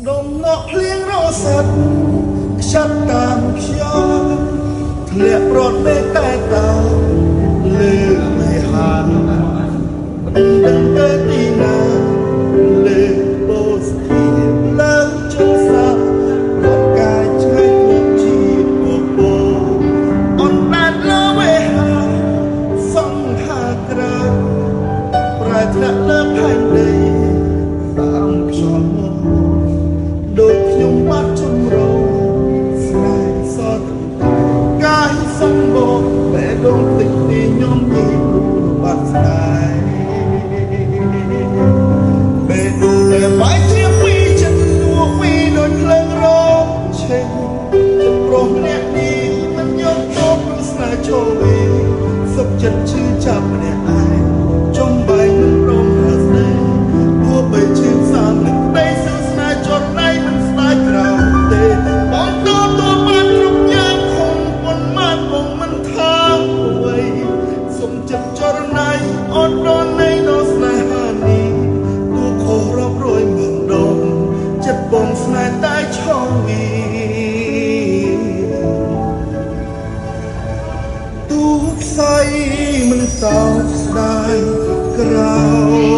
ដុំណក់ភ្លៀងរសាត់ខ្ចាត់តាមខ្យល់ធ្លាក់ប្រត់មេតែតោលើមេហានមិនដឹងទៅទីណាលើបូស្គីឡើងចុះសាប្រត់កាយឆ្ងាយមកជីពពអនបានលើវេហាសង្ហាក្រាប្រែធ្លាក់លើផែនដីតាមខ្យល់មកដូចខ្ញុំបាត់ជំរងស្នេហ៍សតកាយសម្បូរបែដងទឹកទីខ្ញុំទីបាត់ស្នេហ៍បែដងតែបាយជាពីចិត្តនួវីដូចភ្លើងរងឆេះចិត្តប្រុសម្នាក់នេះមិនយល់តបព្រោះស្នេហ៍ចូលវិញសុខចិត្តឈឺចាប់ម្នាក់ឯងចំបែកមិនព្រមហើស្នេហ៍ទោះបីឈឺសាមនឹងក្តីសើស្នេហ៍ចរណៃមិនស្ដាយក្រោមទេបងតូនតូនបានគ្រប់យ៉ាងខំប៉ុន្មានបងមិនថាអ្វីសុំចិត្តចរណៃអត់រននៃដល់ស្នេហានេះទោះខុសរាប់រយម៉ឺនដងចិត្តបងស្នេហ៍តែឆោវីទូខ្សែមិនសោកស្ដាយក្រោ